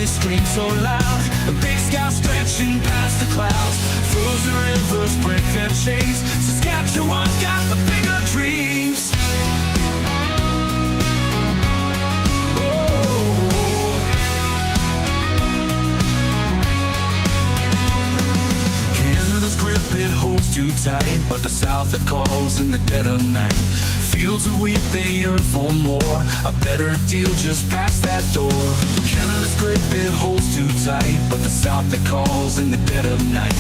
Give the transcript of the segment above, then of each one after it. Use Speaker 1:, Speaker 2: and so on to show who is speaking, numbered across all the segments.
Speaker 1: they scream so loud. The big sky stretching past the clouds. Frozen rivers break their chains. Saskatchewan got the bigger dreams. Canada's grip, it holds too tight, but the South it calls in the dead of night. Fields of wheat, they yearn for more. A better deal just past that door. Canada's grip, it holds too tight, but the South it calls in the dead of night.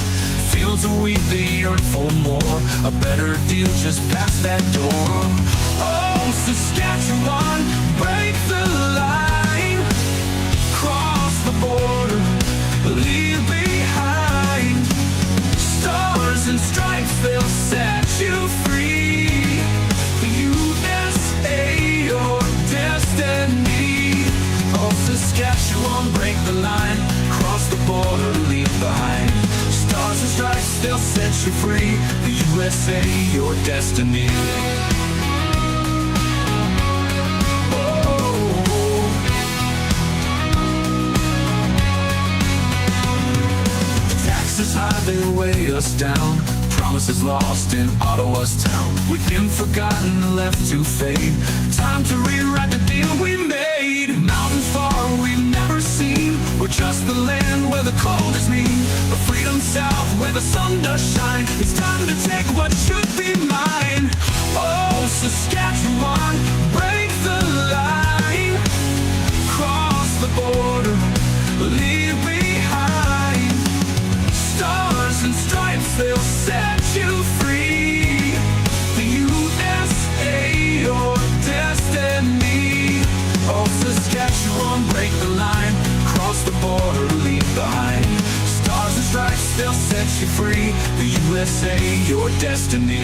Speaker 1: Fields of wheat, they yearn for more. A better deal just past that door. Oh, Saskatchewan, break the line. Cross the border, leave behind. Stars and stripes, they'll set you free. Your destiny. Oh, Saskatchewan, break the line. Cross the border, leave behind. Stars and stripes, they'll set you free. The USA, your destiny. Oh. Taxes high, they weigh us down. Promises lost in Ottawa's town. We've been forgotten and left to fade. Time to rewrite the deal we made. Mountains far we've never seen. We're just the land where the cold is mean. The freedom south where the sun does shine. It's time to take what should be mine. Oh, Saskatchewan, break the line. Cross the border, leave behind. Stars and stripes, they'll set you free. The USA, your destiny. Oh, Saskatchewan, break the line. Cross the border, leave behind. Stars and stripes, they'll set you free. The USA, your destiny.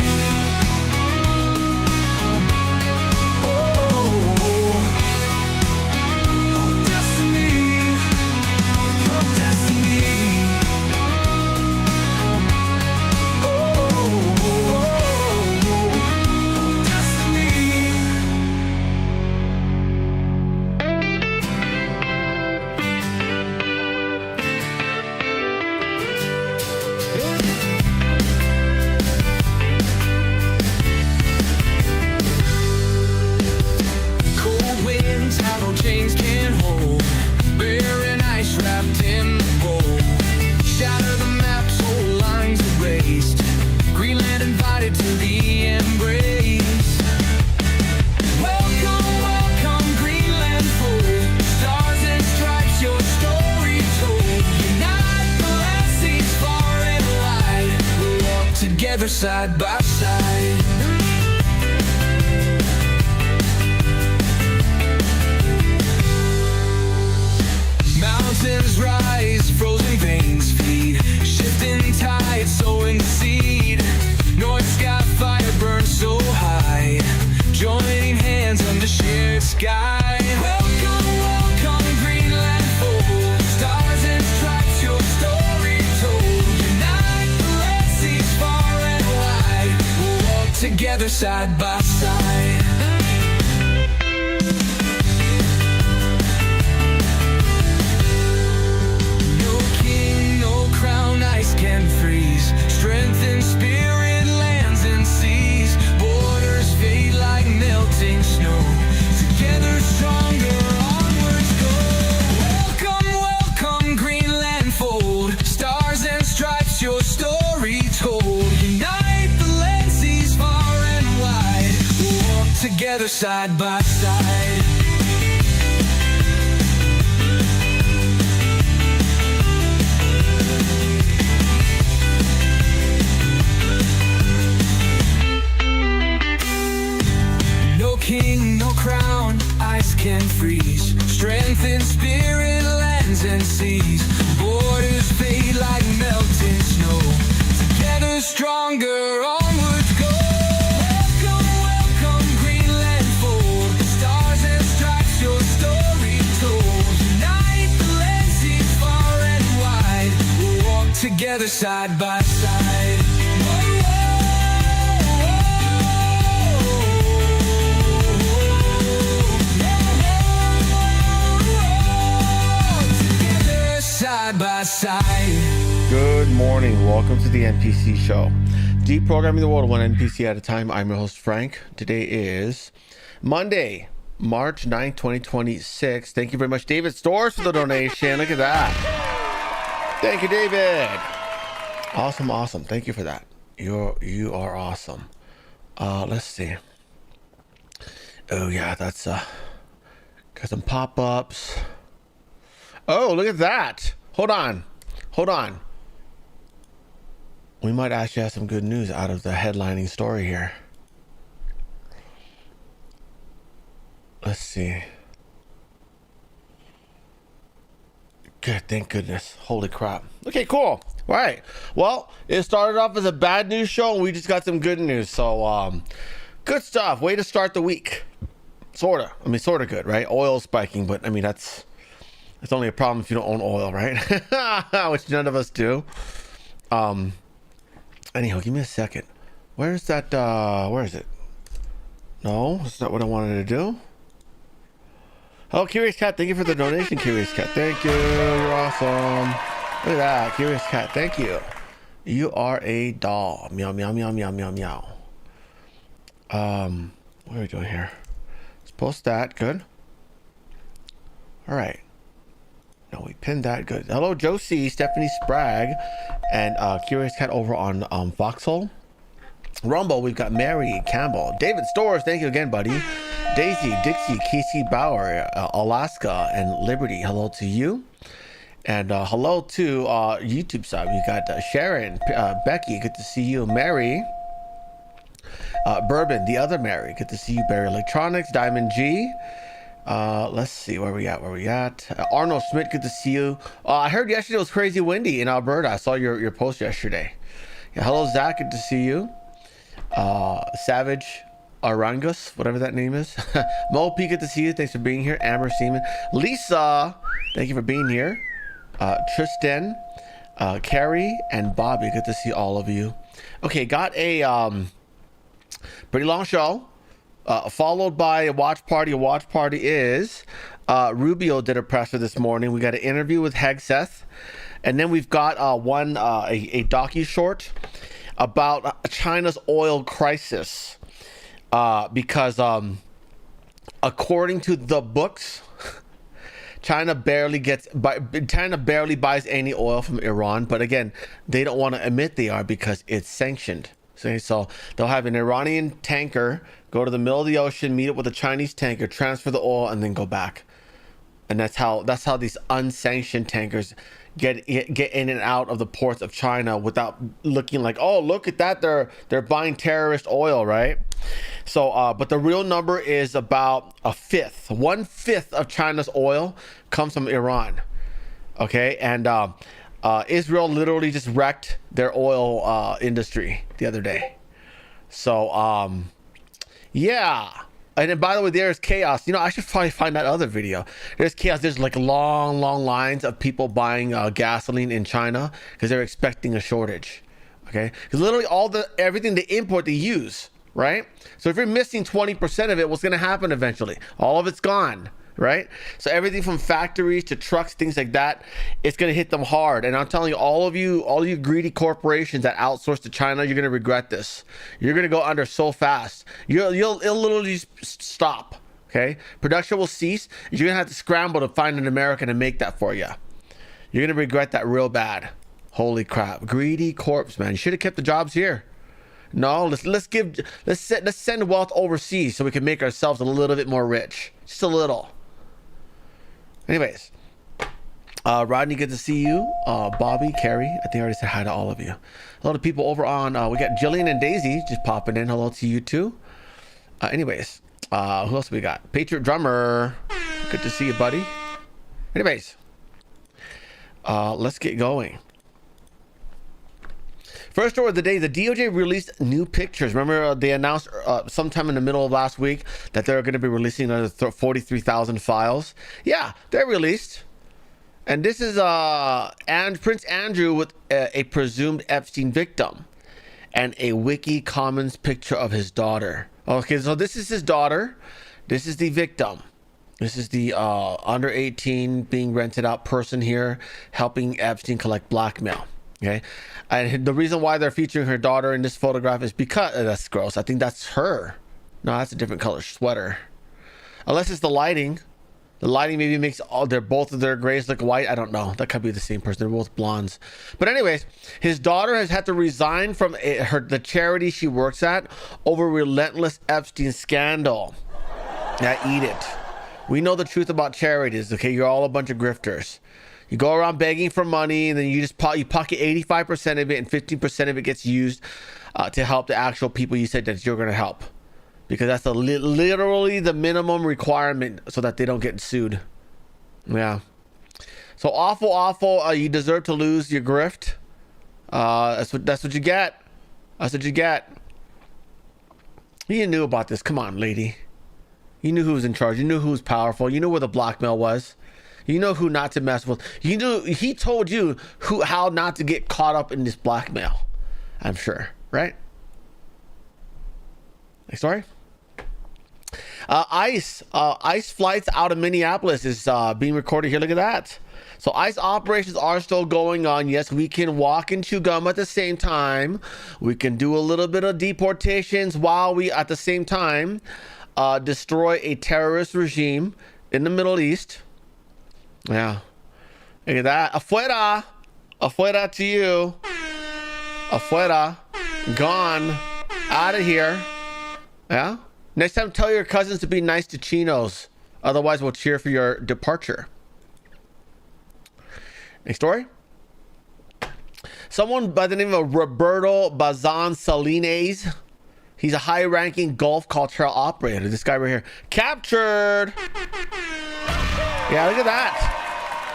Speaker 1: Side by side. Mountains rise, frozen veins feed. Shifting tides, sowing the seed. North sky fire burns so high. Joining hands under shared sky. Welcome, welcome, Greenland folk. Stars and stripes, your story told. Unite the land seas far and wide. We'll walk together side by side. No king, no crown, ice can freeze. Strength and spirit, lands and seas. Borders fade like melting snow. Together stronger, onwards go. Welcome, welcome, Greenland fold. Stars and stripes, your story told. Unite the land seas far and wide. We'll walk together side by side. No king, no crown, ice can freeze. Strength in spirit, lands and seas. Borders fade like melting snow. Together stronger, onwards go. Welcome, welcome, Greenland fold. Stars and stripes, your story told. Unite the land seas far and wide. We'll walk together side by side. Together
Speaker 2: welcome to the NPC show. Deprogramming the world one NPC at a time. I'm your host Frank. Today is Monday, March 9th, 2026. Thank you very much, David Stores, for the donation. Look at that. Thank you, David. Awesome. Thank you for that. You are awesome. Let's see. Oh yeah, that's got some pop-ups. Oh, look at that. Hold on. We might actually have some good news out of the headlining story here. Let's see. Good, thank goodness. Holy crap. Okay, cool. All right. Well, it started off as a bad news show and we just got some good news. So, good stuff. Way to start the week. Sorta. I mean, sorta good, right? Oil spiking, but I mean, it's only a problem if you don't own oil, right? Which none of us do. Anyhow, give me a second. Where's that, where is it? No, that's not what I wanted to do. Oh, Curious Cat, thank you for the donation, Curious Cat. Thank you, you're awesome. Look at that, Curious Cat, thank you. You are a doll. Meow, meow, meow, meow, meow, meow. What are we doing here? Let's post that, good. All right. No, we pinned that, good. Hello, Josie, Stephanie Sprague, and Curious Cat over on Foxhole. Rumble, we've got Mary Campbell. David Stores, thank you again, buddy. Daisy, Dixie, Casey Bauer, Alaska, and Liberty, hello to you. And hello to YouTube side. We got Sharon, Becky, good to see you. Mary, Bourbon, the other Mary, good to see you. Barry Electronics, Diamond G. Let's see where we at. Arnold Schmidt, good to see you. I heard yesterday it was crazy windy in Alberta. I saw your post yesterday. Yeah, hello Zach, good to see you. Savage Arangus, whatever that name is. Mo P, good to see you. Thanks for being here. Amber Seaman, Lisa, thank you for being here. Tristan, Carrie, and Bobby, good to see all of you. Okay, got a pretty long show. Followed by a watch party. A watch party is Rubio did a presser this morning. We got an interview with Hegseth, and then we've got a docu short about China's oil crisis because according to the books, China barely buys any oil from Iran, but again, they don't want to admit they are because it's sanctioned. So they'll have an Iranian tanker go to the middle of the ocean, meet up with a Chinese tanker, transfer the oil, and then go back. And that's how these unsanctioned tankers get in and out of the ports of China without looking like, oh, look at that, they're buying terrorist oil, right? So, but the real number is about 1/5 of China's oil comes from Iran. Okay, and Israel literally just wrecked their oil industry the other day. So, yeah. And then, by the way, there's chaos. You know, I should probably find that other video. There's chaos. There's like long lines of people buying gasoline in China because they're expecting a shortage. Okay, because literally everything they import, they use, right? So if you're missing 20% of it, what's going to happen eventually? All of it's gone. Right? So everything from factories to trucks, things like that, it's going to hit them hard. And I'm telling you, all you greedy corporations that outsource to China, you're going to regret this. You're going to go under so fast. It'll literally stop. Okay? Production will cease. You're going to have to scramble to find an American to make that for you. You're going to regret that real bad. Holy crap. Greedy corps, man. You should have kept the jobs here. No, let's send wealth overseas so we can make ourselves a little bit more rich. Just a little. Anyways, Rodney, good to see you. Bobby, Carrie, I think I already said hi to all of you. Hello to people over on, we got Jillian and Daisy just popping in. Hello to you too. Anyways, who else we got? Patriot Drummer, good to see you, buddy. Anyways, let's get going. First story of the day, the DOJ released new pictures. Remember, they announced sometime in the middle of last week that they're going to be releasing another 43,000 files. Yeah, they're released. And this is Prince Andrew with a presumed Epstein victim and a Wiki Commons picture of his daughter. Okay, so this is his daughter. This is the victim. This is the under 18 being rented out person here helping Epstein collect blackmail. Okay, and the reason why they're featuring her daughter in this photograph is because that's gross. I think that's her. No, that's a different color sweater. Unless it's the lighting. The lighting maybe makes both of their grays look white. I don't know. That could be the same person. They're both blondes. But anyways, his daughter has had to resign from the charity she works at over relentless Epstein scandal. Now eat it. We know the truth about charities. Okay, you're all a bunch of grifters. You go around begging for money, and then you pocket 85% of it, and 15% of it gets used to help the actual people you said that you're going to help. Because that's literally the minimum requirement so that they don't get sued. Yeah. So awful. You deserve to lose your grift. That's what you get. That's what you get. You knew about this. Come on, lady. You knew who was in charge. You knew who was powerful. You knew where the blackmail was. You know who not to mess with. You knew he told you how not to get caught up in this blackmail. I'm sure, right? Next story. ICE flights out of Minneapolis is being recorded here. Look at that. So ICE operations are still going on. Yes, we can walk and chew gum at the same time. We can do a little bit of deportations while we, at the same time, destroy a terrorist regime in the Middle East. Yeah. Look at that. Afuera. Afuera to you. Afuera. Gone. Out of here. Yeah. Next time, tell your cousins to be nice to chinos. Otherwise, we'll cheer for your departure. Next story. Someone by the name of Roberto Bazan Salines. He's a high-ranking Gulf cartel operator. This guy right here. Captured. Yeah, look at that.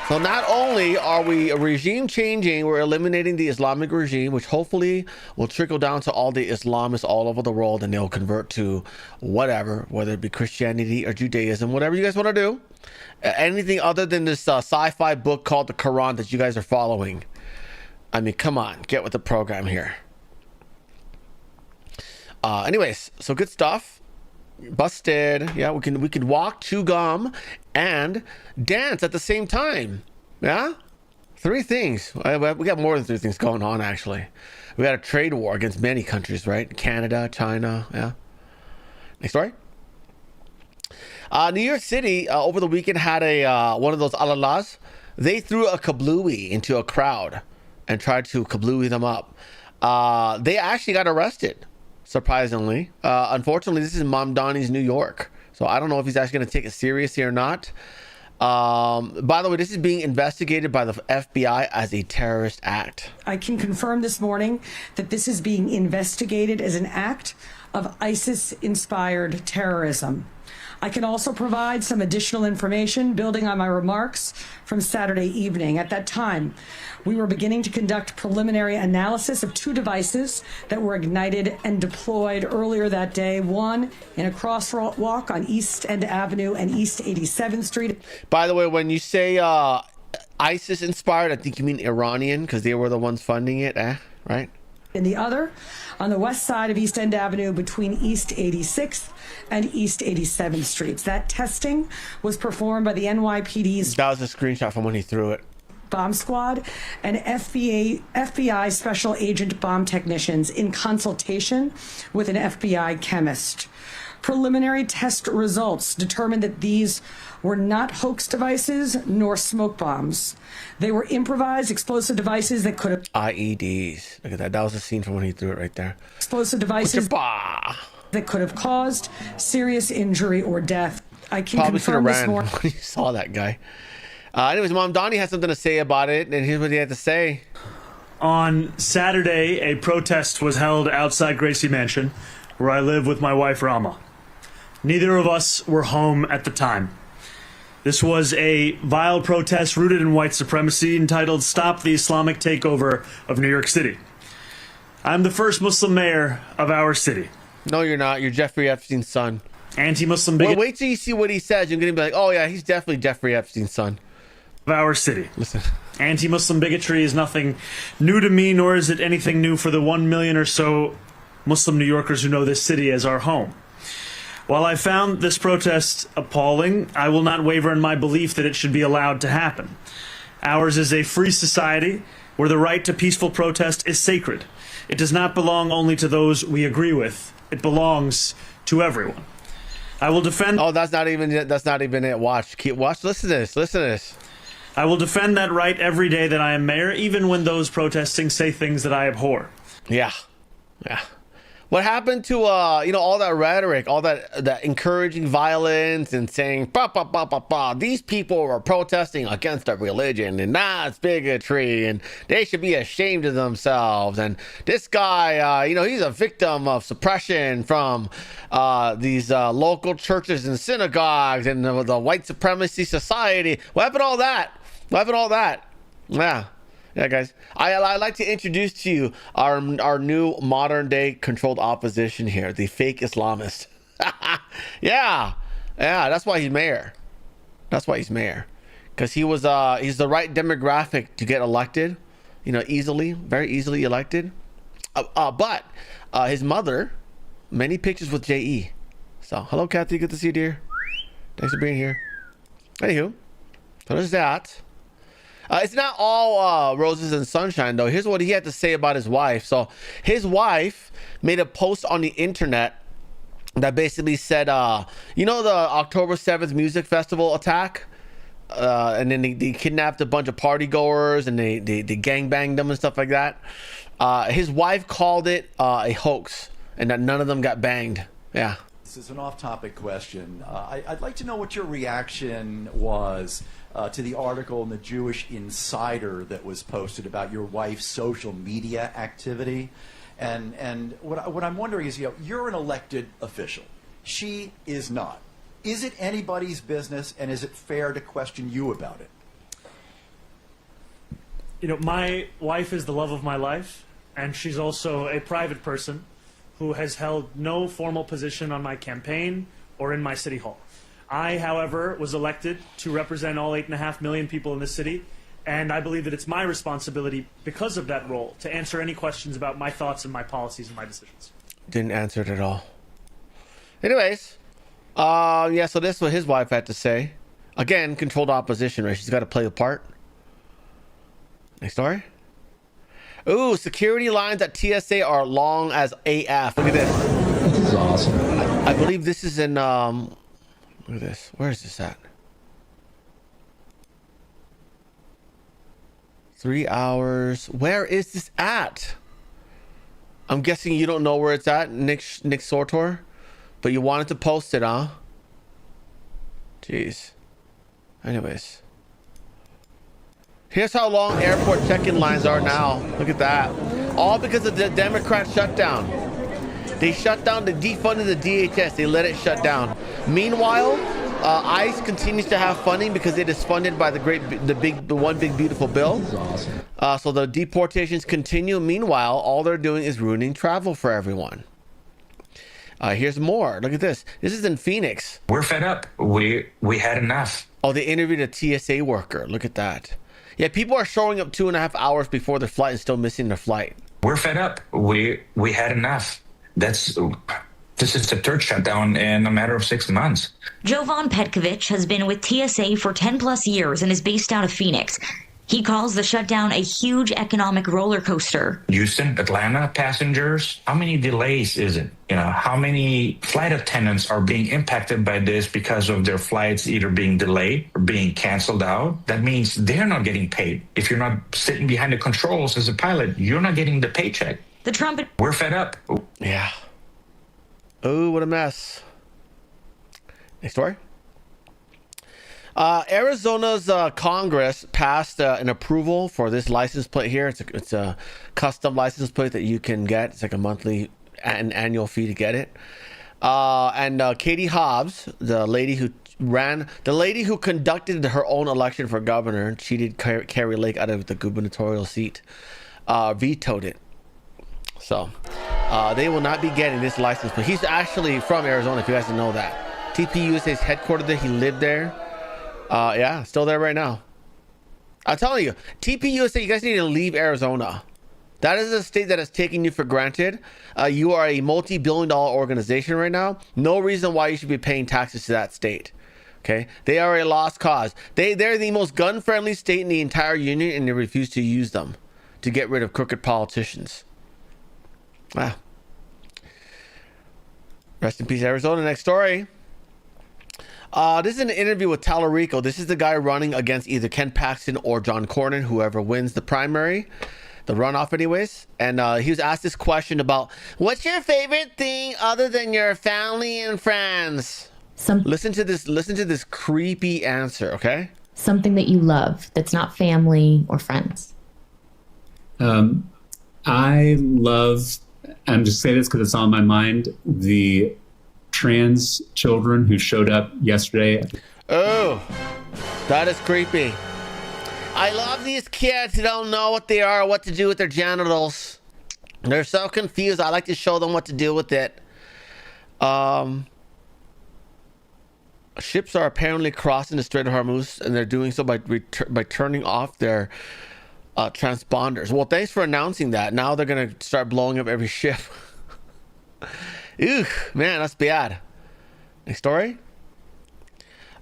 Speaker 2: So not only are we regime changing, we're eliminating the Islamic regime, which hopefully will trickle down to all the Islamists all over the world, and they'll convert to whatever, whether it be Christianity or Judaism, whatever you guys want to do. Anything other than this sci-fi book called the Quran that you guys are following. I mean, come on, get with the program here. Anyways, so good stuff. Busted. Yeah, we can walk, chew gum, and dance at the same time. Yeah, 3 things. We got more than 3 things going on. Actually, we got a trade war against many countries, right? Canada, China. Yeah. Next story. New York City over the weekend had a one of those alalas. They threw a kablooey into a crowd and tried to kablooey them up. They actually got arrested. Surprisingly. Unfortunately, this is Mamdani's New York. So I don't know if he's actually going to take it seriously or not. By the way, this is being investigated by the FBI as a terrorist act.
Speaker 3: I can confirm this morning that this is being investigated as an act of ISIS-inspired terrorism. I can also provide some additional information building on my remarks from Saturday evening. At that time, we were beginning to conduct preliminary analysis of 2 devices that were ignited and deployed earlier that day. One in a crosswalk on East End Avenue and East 87th Street.
Speaker 2: By the way, when you say ISIS inspired, I think you mean Iranian, because they were the ones funding it, right?
Speaker 3: And the other on the west side of East End Avenue between East 86th and East 87th Streets. That testing was performed by the NYPD's...
Speaker 2: That was a screenshot from when he threw it.
Speaker 3: Bomb squad and FBI special agent bomb technicians in consultation with an FBI chemist. Preliminary test results determined that these were not hoax devices nor smoke bombs. They were improvised explosive devices that could have...
Speaker 2: IEDs. Look at that. That was a scene from when he threw it right there.
Speaker 3: Explosive devices that could have caused serious injury or death. I can
Speaker 2: Probably
Speaker 3: confirm
Speaker 2: should
Speaker 3: this
Speaker 2: have ran
Speaker 3: morning.
Speaker 2: when he saw that guy. Anyways, Mom Donnie has something to say about it, and here's what he had to say.
Speaker 4: On Saturday, a protest was held outside Gracie Mansion, where I live with my wife, Rama. Neither of us were home at the time. This was a vile protest rooted in white supremacy entitled Stop the Islamic Takeover of New York City. I'm the first Muslim mayor of our city.
Speaker 2: No, you're not. You're Jeffrey Epstein's son.
Speaker 4: Anti-Muslim bigot.
Speaker 2: Wait till you see what he says. You're going to be like, oh, yeah, he's definitely Jeffrey Epstein's son.
Speaker 4: Of our city.
Speaker 2: Listen.
Speaker 4: Anti-Muslim bigotry is nothing new to me, nor is it anything new for the 1 million or so Muslim New Yorkers who know this city as our home. While I found this protest appalling, I will not waver in my belief that it should be allowed to happen. Ours is a free society where the right to peaceful protest is sacred. It does not belong only to those we agree with. It belongs to everyone. I will defend.
Speaker 2: Oh, that's not even it. That's not even it. Watch. Listen to this. Listen to this.
Speaker 4: I will defend that right every day that I am mayor, even when those protesting say things that I abhor.
Speaker 2: Yeah. Yeah. What happened to all that rhetoric, all that encouraging violence and saying these people are protesting against a religion and that's bigotry and they should be ashamed of themselves, and this guy he's a victim of suppression from these local churches and synagogues and the white supremacy society. What happened to all that? What happened to all that? Yeah, guys. I'd like to introduce to you our new modern day controlled opposition here, the fake Islamist. Yeah, that's why he's mayor. That's why he's mayor, because he's the right demographic to get elected, easily, very easily elected. But his mother, many pictures with JE. So hello, Kathy, good to see you, dear. Thanks for being here. Anywho, so there's that. It's not all roses and sunshine, though. Here's what he had to say about his wife. So his wife made a post on the internet that basically said, the October 7th music festival attack? And then they kidnapped a bunch of party goers and they gangbanged them and stuff like that. His wife called it a hoax and that none of them got banged. Yeah.
Speaker 5: This is an off-topic question. I'd like to know what your reaction was to the article in the Jewish Insider that was posted about your wife's social media activity. And what I'm wondering is, you're an elected official. She is not. Is it anybody's business, and is it fair to question you about it?
Speaker 4: My wife is the love of my life, and she's also a private person who has held no formal position on my campaign or in my city hall. I, however, was elected to represent all 8.5 million people in this city, and I believe that it's my responsibility, because of that role, to answer any questions about my thoughts and my policies and my decisions.
Speaker 2: Didn't answer it at all. Anyways, so this is what his wife had to say. Again, controlled opposition, right? She's got to play the part. Next story. Ooh, security lines at TSA are long as AF. Look at this.
Speaker 6: This is awesome.
Speaker 2: I believe this is in look at this. Where is this at? 3 hours. Where is this at? I'm guessing you don't know where it's at, Nick Sortor, but you wanted to post it, huh? Jeez. Anyways. Here's how long airport check-in lines are now. Look at that. All because of the Democrat shutdown. They shut down, they defunded the DHS. They let it shut down. Meanwhile, ICE continues to have funding because it is funded by the one big beautiful bill.
Speaker 6: This is awesome.
Speaker 2: So the deportations continue. Meanwhile, all they're doing is ruining travel for everyone. Here's more. Look at this. This is in Phoenix.
Speaker 7: We're fed up. We had enough.
Speaker 2: Oh, they interviewed a TSA worker. Look at that. Yeah, people are showing up 2.5 hours before their flight and still missing their flight.
Speaker 7: We're fed up. We had enough. This is the third shutdown in a matter of 6 months.
Speaker 8: Jovan Petkovic has been with TSA for 10 plus years and is based out of Phoenix. He calls the shutdown a huge economic roller coaster.
Speaker 7: Houston, Atlanta passengers, how many delays is it? How many flight attendants are being impacted by this because of their flights either being delayed or being canceled out? That means they're not getting paid. If you're not sitting behind the controls as a pilot, you're not getting the paycheck.
Speaker 8: The Trump...
Speaker 7: We're fed up.
Speaker 2: Yeah. Oh, what a mess. Next story. Arizona's Congress passed an approval for this license plate here. It's a custom license plate that you can get. It's like a monthly and annual fee to get it. And Katie Hobbs, the lady who conducted her own election for governor, cheated Carrie Lake out of the gubernatorial seat, vetoed it. So they will not be getting this license plate. He's actually from Arizona, if you guys didn't know that. TPUSA is headquartered there. He lived there. Yeah, still there right now. I'm telling you, TPUSA, you guys need to leave Arizona. That is a state that is taking you for granted. You are a multi-billion-dollar organization right now. No reason why you should be paying taxes to that state. Okay, they are a lost cause. They're the most gun-friendly state in the entire union, and they refuse to use them. to get rid of crooked politicians. Wow. Rest in peace, Arizona. Next story. This is an interview with Tallarico. This is the guy running against either Ken Paxton or John Cornyn, whoever wins the primary, the runoff anyways. And he was asked this question about, what's your favorite thing other than your family and friends? Listen to this creepy answer, okay?
Speaker 9: Something that you love that's not family or friends.
Speaker 6: I love, I'm just saying this because it's on my mind, the trans children who showed up yesterday.
Speaker 2: Oh, that is creepy. I love these kids who don't know what they are or what to do with their genitals. They're so confused. I like to show them what to do with it. Ships are apparently crossing the Strait of Hormuz, and they're doing so by turning off their transponders. Well, thanks for announcing that. Now they're going to start blowing up every ship. Ew, man, that's bad. Next story.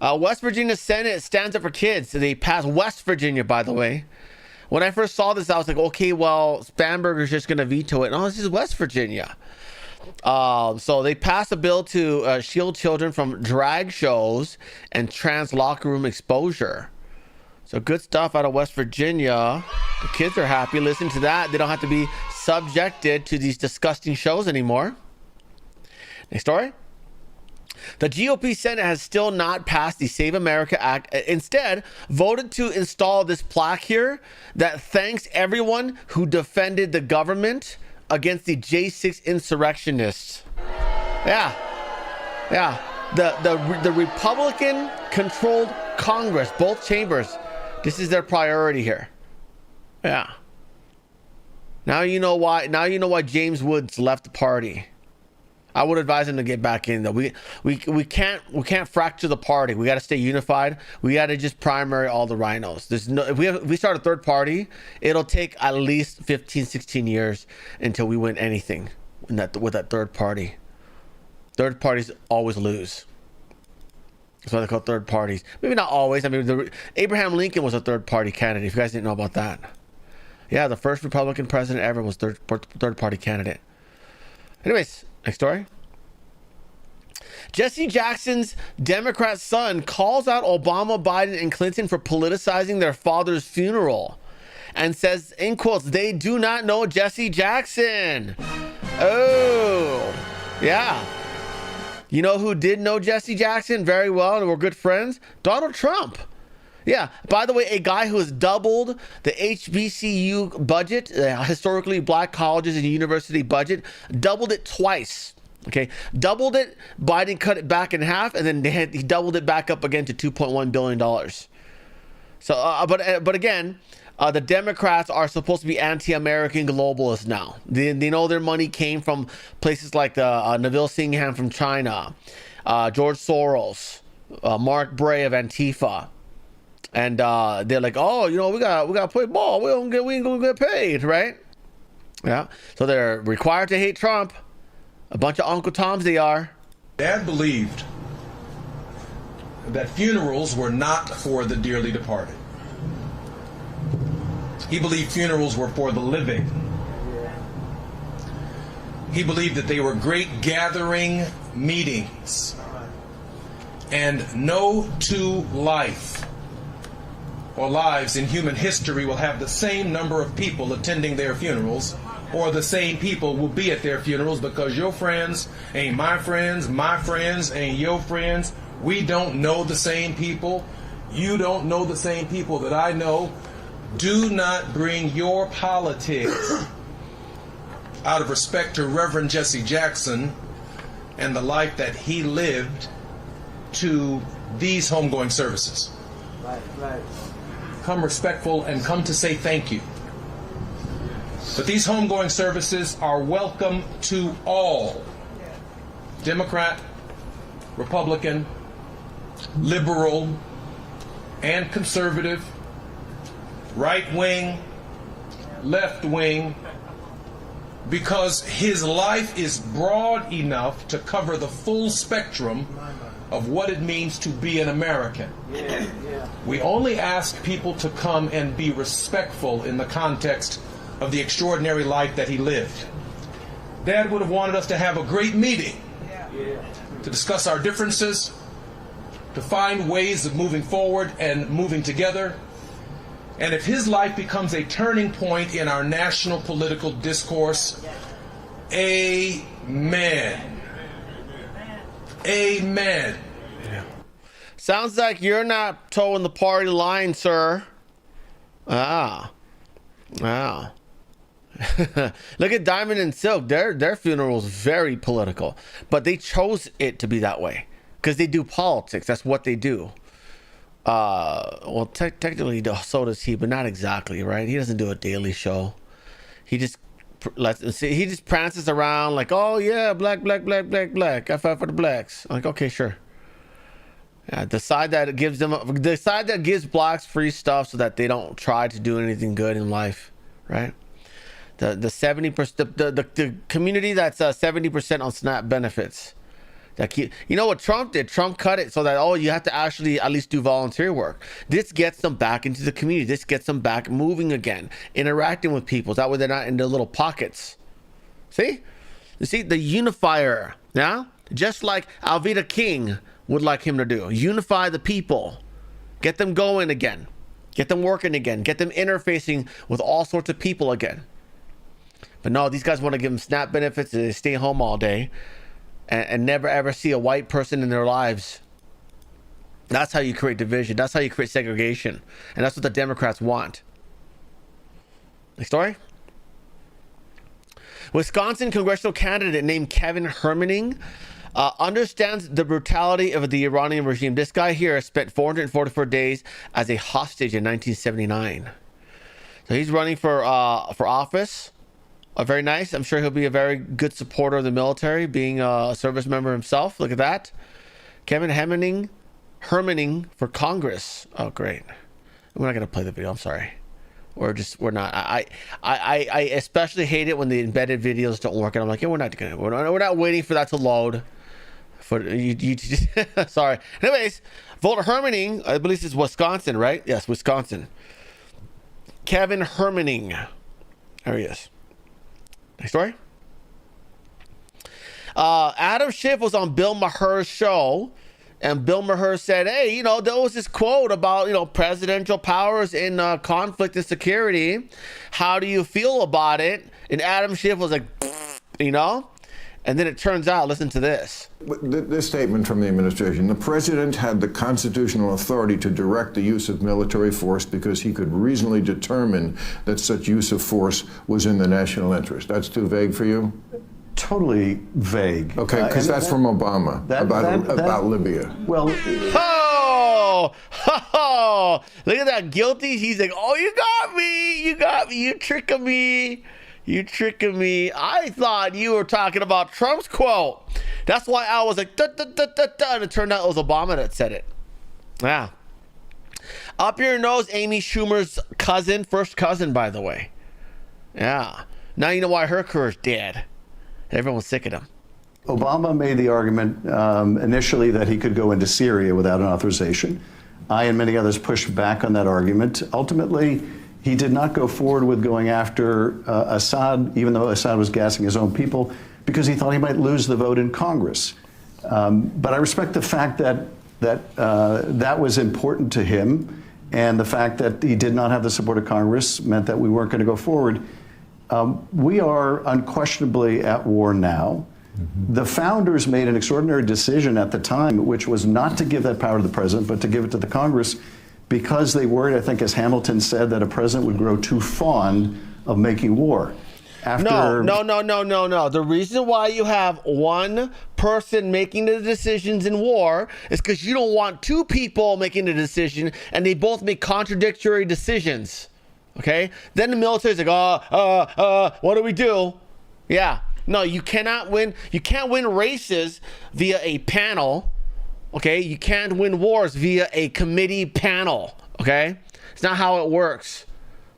Speaker 2: West Virginia Senate stands up for kids. They passed West Virginia, by the way. When I first saw this, I was like, okay, well, Spanberger's just going to veto it. No, this is West Virginia. So they passed a bill to shield children from drag shows and trans locker room exposure. So good stuff out of West Virginia. The kids are happy. Listen to that. They don't have to be subjected to these disgusting shows anymore. Next story. The GOP Senate has still not passed the Save America Act. Instead, voted to install this plaque here that thanks everyone who defended the government against the J6 insurrectionists. Yeah. The Republican-controlled Congress, both chambers, this is their priority here. Yeah. Now you know why. Now you know why James Woods left the party. I would advise him to get back in though. We can't fracture the party. We got to stay unified. We got to just primary all the rhinos. There's no if we start a third party, it'll take at least 15, 16 years until we win anything with that third party. Third parties always lose. That's why they call third parties. Maybe not always. I mean, Abraham Lincoln was a third party candidate. If you guys didn't know about that, yeah, the first Republican president ever was third party candidate. Anyways. Next story. Jesse Jackson's Democrat son calls out Obama, Biden, and Clinton for politicizing their father's funeral and says, in quotes, they do not know Jesse Jackson. Oh, yeah. You know who did know Jesse Jackson very well and were good friends? Donald Trump. Yeah, by the way, a guy who has doubled the HBCU budget, historically black colleges and university budget, doubled it twice. Okay, doubled it. Biden cut it back in half, and then he doubled it back up again to $2.1 billion. So, but again, the Democrats are supposed to be anti-American globalists now. They know their money came from places like Neville Singham from China, George Soros, Mark Bray of Antifa. And they're like, oh, you know, we got to play ball. We ain't gonna get paid, right? Yeah. So they're required to hate Trump. A bunch of Uncle Toms they are.
Speaker 10: Dad believed that funerals were not for the dearly departed. He believed funerals were for the living. He believed that they were great gathering meetings. And no two lives in human history will have the same number of people attending their funerals, or the same people will be at their funerals, because your friends ain't my friends ain't your friends. We don't know the same people. You don't know the same people that I know. Do not bring your politics out of respect to Reverend Jesse Jackson and the life that he lived to these homegoing services. Right. Come respectful and come to say thank you. But these homegoing services are welcome to all. Democrat, Republican, liberal, and conservative, right wing, left wing, because his life is broad enough to cover the full spectrum of what it means to be an American. We only ask people to come and be respectful in the context of the extraordinary life that he lived. Dad would have wanted us to have a great meeting to discuss our differences, to find ways of moving forward and moving together. And if his life becomes a turning point in our national political discourse, amen. Amen.
Speaker 2: Sounds like you're not towing the party line, sir. Wow. Look at Diamond and Silk. Their funeral is very political, but they chose it to be that way because they do politics. That's what they do. Well, technically, so does he, but not exactly, right? He doesn't do a daily show. He just he just prances around like, oh yeah, black. I fight for the blacks. I'm like, okay, sure. Yeah, the side that gives blacks free stuff so that they don't try to do anything good in life, right? The 70%, the community that's 70% on SNAP benefits. You know what Trump did? Trump cut it so that, you have to actually at least do volunteer work. This gets them back into the community. This gets them back moving again, interacting with people. That way they're not in their little pockets. See? You see, the unifier, yeah? Just like Alveda King would like him to do. Unify the people. Get them going again. Get them working again. Get them interfacing with all sorts of people again. But no, these guys want to give them SNAP benefits and they stay home all day. And never ever see a white person in their lives. That's how you create division. That's how you create segregation. And that's what the Democrats want. Next story. Wisconsin congressional candidate named Kevin Hermaning understands the brutality of the Iranian regime. This guy here spent 444 days as a hostage in 1979. So he's running for office. Very nice. I'm sure he'll be a very good supporter of the military, being a service member himself. Look at that. Kevin Hermaning for Congress. Oh, great. We're not going to play the video. I'm sorry. We're not. I especially hate it when the embedded videos don't work. And I'm like, yeah, we're not waiting for that to load. Sorry. Anyways, vote Hermaning. I believe this is Wisconsin, right? Yes, Wisconsin. Kevin Hermaning. There he is. Next story. Adam Schiff was on Bill Maher's show, and Bill Maher said, hey, there was this quote about, presidential powers in conflict and security. How do you feel about it? And Adam Schiff was like, and then it turns out, listen to this.
Speaker 11: This statement from the administration: the president had the constitutional authority to direct the use of military force because he could reasonably determine that such use of force was in the national interest. That's too vague for you?
Speaker 12: Totally vague.
Speaker 11: Okay, because that's from Obama about Libya.
Speaker 12: Well,
Speaker 2: look at that, guilty. He's like, oh, you got me, you tricking me. You tricking me. I thought you were talking about Trump's quote. That's why I was like, and it turned out it was Obama that said it. Yeah. Up your nose, Amy Schumer's first cousin, by the way. Yeah. Now you know why her career's dead. Everyone's sick of him.
Speaker 12: Obama made the argument initially that he could go into Syria without an authorization. I and many others pushed back on that argument. Ultimately, he did not go forward with going after Assad, even though Assad was gassing his own people, because he thought he might lose the vote in Congress. But I respect the fact that that was important to him, and the fact that he did not have the support of Congress meant that we weren't going to go forward. We are unquestionably at war now. The founders made an extraordinary decision at the time, which was not to give that power to the president, but to give it to the Congress, because they worried, I think, as Hamilton said, that a president would grow too fond of making war.
Speaker 2: No. The reason why you have one person making the decisions in war is because you don't want two people making the decision and they both make contradictory decisions. Okay? Then the military's like, what do we do? Yeah. No, you cannot win. You can't win races via a panel. Okay? You can't win wars via a committee panel. Okay? It's not how it works.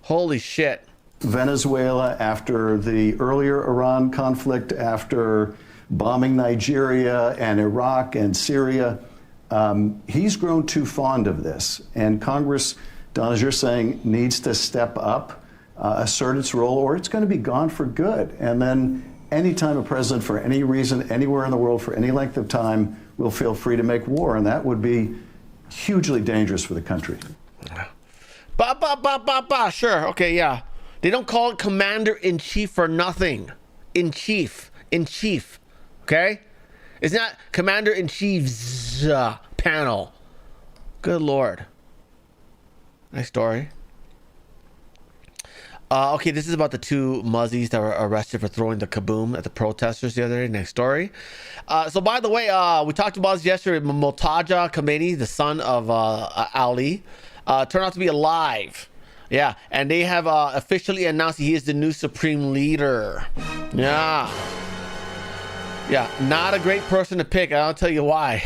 Speaker 2: Holy shit.
Speaker 12: Venezuela, after the earlier Iran conflict, after bombing Nigeria and Iraq and Syria, he's grown too fond of this. And Congress, Don, as you're saying, needs to step up assert its role, or it's going to be gone for good. And then anytime a president, for any reason, anywhere in the world, for any length of time, will feel free to make war, and that would be hugely dangerous for the country.
Speaker 2: Sure, okay, yeah. They don't call it commander-in-chief for nothing. In-chief, okay? It's not commander-in-chief's panel. Good Lord. Nice story. Okay, this is about the two muzzies that were arrested for throwing the kaboom at the protesters the other day. Next story. So, by the way, we talked about this yesterday. Motaja Khomeini, the son of Ali, turned out to be alive. Yeah, and they have officially announced he is the new supreme leader. Yeah. Yeah, not a great person to pick. I'll tell you why.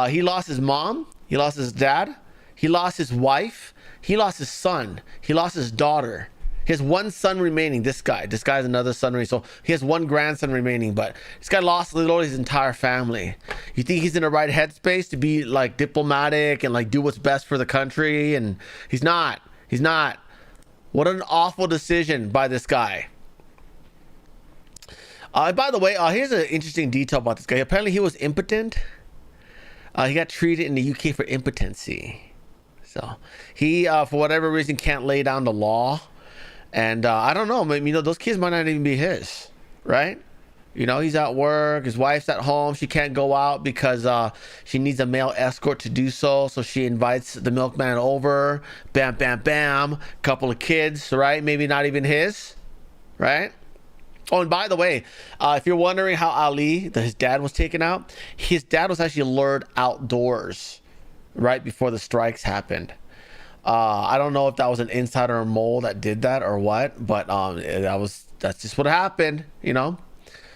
Speaker 2: He lost his mom. He lost his dad. He lost his wife. He lost his son. He lost his daughter. He has one son remaining. This guy has another son remaining. So he has one grandson remaining, but this guy lost literally his entire family. You think he's in the right headspace to be like diplomatic and like do what's best for the country? And he's not. He's not. What an awful decision by this guy. By the way, here's an interesting detail about this guy. Apparently he was impotent. He got treated in the UK for impotency. So he, for whatever reason, can't lay down the law. And I don't know, maybe, those kids might not even be his, right? He's at work, his wife's at home, she can't go out because she needs a male escort to do so. So she invites the milkman over, bam, bam, bam, couple of kids, right? Maybe not even his, right? Oh, and by the way, if you're wondering how Ali, his dad, was taken out, his dad was actually lured outdoors right before the strikes happened. I don't know if that was an insider or mole that did that or what, but that's just what happened,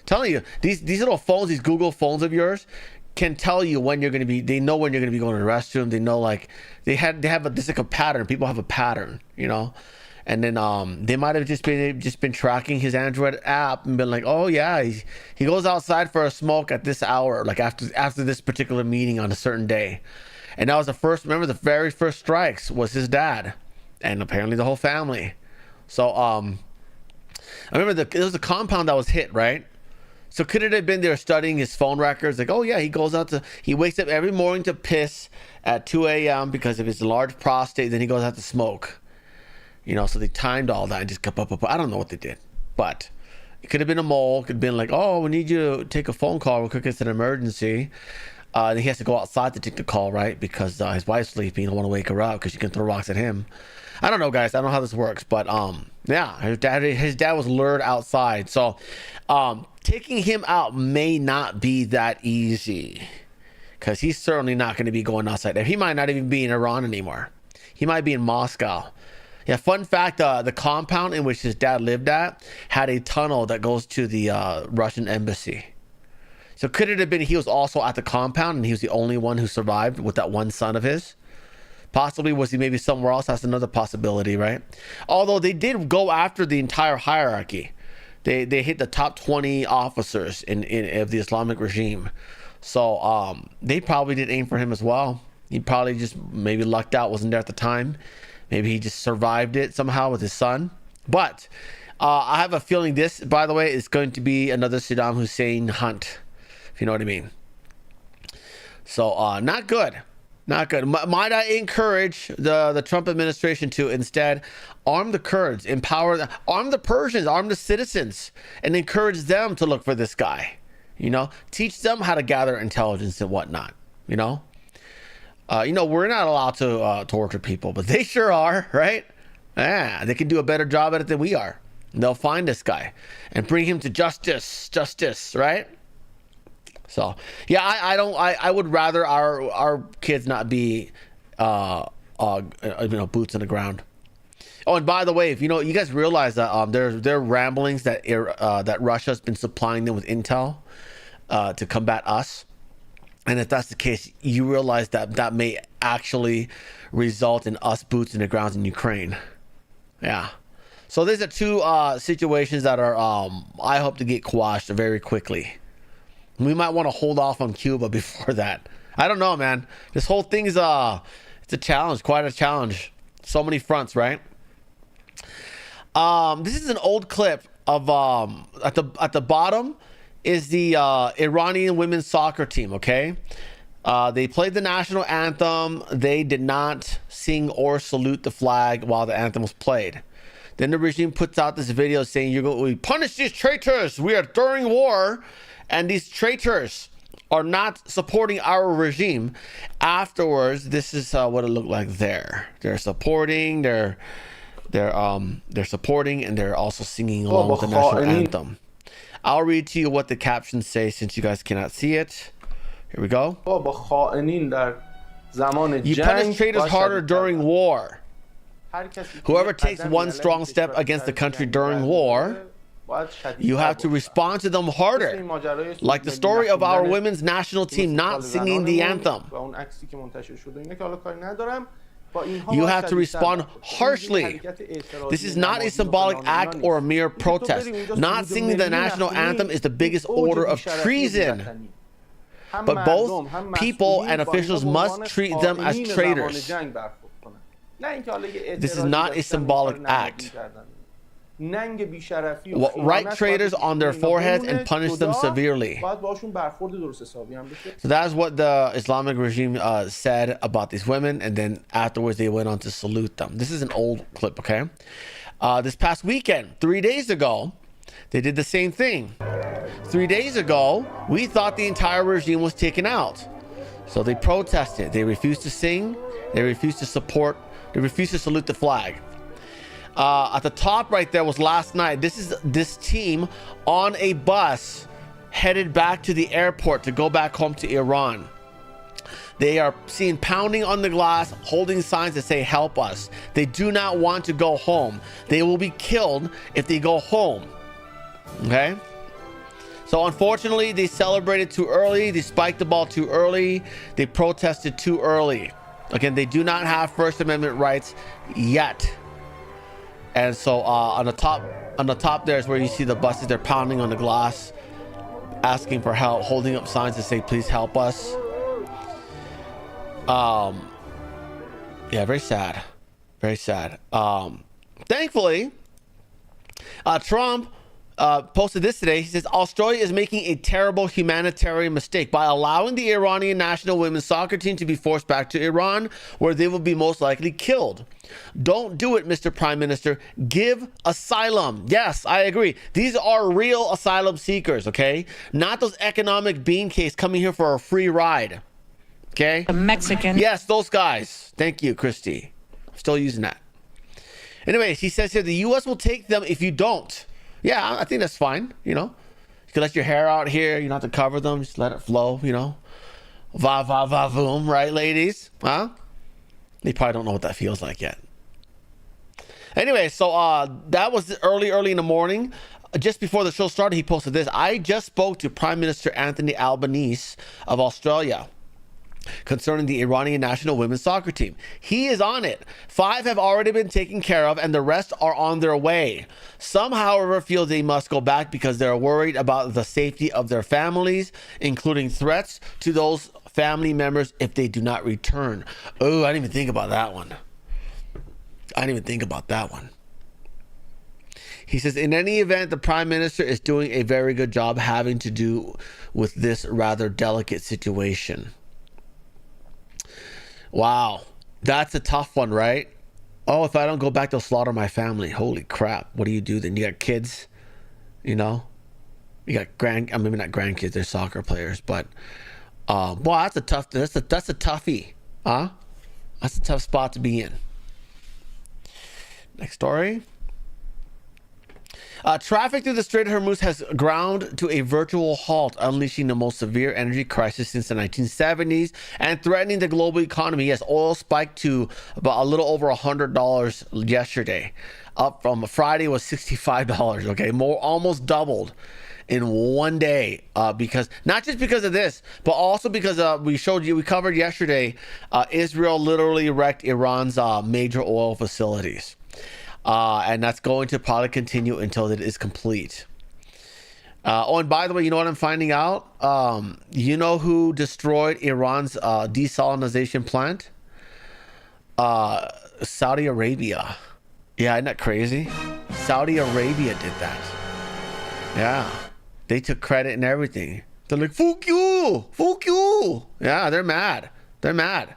Speaker 2: Telling you, these little phones, these Google phones of yours, can tell you when you're going to be. They know when you're going to be going to the restroom. They know, like, they have this like a pattern. People have a pattern, And then they might have just been tracking his Android app and been like, oh yeah, he goes outside for a smoke at this hour, like after this particular meeting on a certain day. And that was the very first strikes was his dad, and apparently the whole family. So I remember it was the compound that was hit, right? So could it have been they were studying his phone records? Like, oh yeah, he wakes up every morning to piss at 2 a.m. because of his large prostate. Then he goes out to smoke. So they timed all that and just kept up. I don't know what they did, but it could have been a mole. It could have been like, oh, we need you to take a phone call real quick. It's an emergency. Then he has to go outside to take the call, right? Because his wife's sleeping. He don't want to wake her up because she can throw rocks at him. I don't know, guys. I don't know how this works, but yeah, his dad was lured outside. So taking him out may not be that easy because he's certainly not going to be going outside. He might not even be in Iran anymore. He might be in Moscow. Yeah, fun fact, the compound in which his dad lived at had a tunnel that goes to the Russian embassy. So could it have been he was also at the compound and he was the only one who survived with that one son of his? Possibly was he maybe somewhere else? That's another possibility, right? Although they did go after the entire hierarchy. They hit the top 20 officers of the Islamic regime. So they probably did aim for him as well. He probably just maybe lucked out, wasn't there at the time. Maybe he just survived it somehow with his son. But I have a feeling this, by the way, is going to be another Saddam Hussein hunt, if you know what I mean. So not good. Not good. Might I encourage the Trump administration to instead arm the Kurds, arm the Persians, arm the citizens, and encourage them to look for this guy. Teach them how to gather intelligence and whatnot. We're not allowed to torture people, but they sure are, right? Yeah, they can do a better job at it than we are. And they'll find this guy and bring him to justice, right? So, yeah, I would rather our kids not be, boots on the ground. Oh, and by the way, if you guys realize that there are ramblings that that Russia's been supplying them with intel to combat us. And if that's the case, you realize that may actually result in us boots in the ground in Ukraine. Yeah. So these are two situations that are, I hope to get quashed very quickly. We might want to hold off on Cuba before that. I don't know, man. This whole thing is it's a challenge, quite a challenge. So many fronts, right? This is an old clip of at the bottom is the Iranian women's soccer team. Okay, they played the national anthem. They did not sing or salute the flag while the anthem was played. Then the regime puts out this video saying, we punish these traitors. We are during war, and these traitors are not supporting our regime. Afterwards, this is what it looked like there. They're supporting, they're supporting, and they're also singing along with the national anthem. I'll read to you what the captions say since you guys cannot see it. Here we go. You punish traitors harder during war. Whoever takes one strong step against the country during war, you have to respond to them harder. Like the story of our women's national team not singing the anthem. You have to respond harshly. This is not a symbolic act or a mere protest. Not singing the national anthem is the biggest order of treason. But both people and officials must treat them as traitors. This is not a symbolic act. Write traitors on their foreheads and punish them severely. So that's what the Islamic regime said about these women, and then afterwards they went on to salute them. This is an old clip, okay? This past weekend, 3 days ago, they did the same thing. 3 days ago, we thought the entire regime was taken out. So they protested. They refused to sing. They refused to support. They refused to salute the flag. At the top right there was last night. This is this team on a bus headed back to the airport to go back home to Iran. They are seen pounding on the glass, holding signs that say, "Help us." They do not want to go home. They will be killed if they go home. Okay? So unfortunately, they celebrated too early. They spiked the ball too early. They protested too early. Again, they do not have First Amendment rights yet. And so on the top there is where you see the buses. They're pounding on the glass, asking for help, holding up signs that say, "Please help us." Yeah, very sad. Very sad. Thankfully, Trump posted this today. He says, Australia is making a terrible humanitarian mistake by allowing the Iranian national women's soccer team to be forced back to Iran, where they will be most likely killed. Don't do it, Mr. Prime Minister. Give asylum. Yes, I agree. These are real asylum seekers, okay? Not those economic bean case coming here for a free ride. Okay?
Speaker 13: The Mexican.
Speaker 2: Yes, those guys. Thank you, Christy. I'm still using that. Anyways, he says here, the U.S. will take them if you don't. Yeah, I think that's fine, you know. You can let your hair out here. You don't have to cover them. Just let it flow, you know. Va, va, va, voom, right, ladies? Huh? They probably don't know what that feels like yet. Anyway, so that was early in the morning. Just before the show started, he posted this. I just spoke to Prime Minister Anthony Albanese of Australia concerning the Iranian national women's soccer team. He is on it. 5 have already been taken care of, and the rest are on their way. Some, however, feel they must go back because they're worried about the safety of their families, including threats to those family members if they do not return. Oh, I didn't even think about that one. He says, in any event, the Prime Minister is doing a very good job having to do with this rather delicate situation. Wow, that's a tough one, right? Oh, if I don't go back, they'll slaughter my family. Holy crap. What do you do then? You got kids, you know? You got maybe not grandkids, they're soccer players, but wow, that's a toughie. Huh? That's a tough spot to be in. Next story. Traffic through the Strait of Hormuz has ground to a virtual halt, unleashing the most severe energy crisis since the 1970s and threatening the global economy. Yes, oil spiked to about a little over $100 yesterday, up from Friday was $65. Okay, almost doubled in one day, because not just because of this, but also because we covered yesterday, Israel literally wrecked Iran's major oil facilities. And that's going to probably continue until it is complete. Oh, and by the way, you know what I'm finding out? You know who destroyed Iran's desalination plant? Saudi Arabia. Yeah, isn't that crazy? Saudi Arabia did that. Yeah, they took credit and everything. They're like, fuck you, fuck you. Yeah, they're mad. They're mad.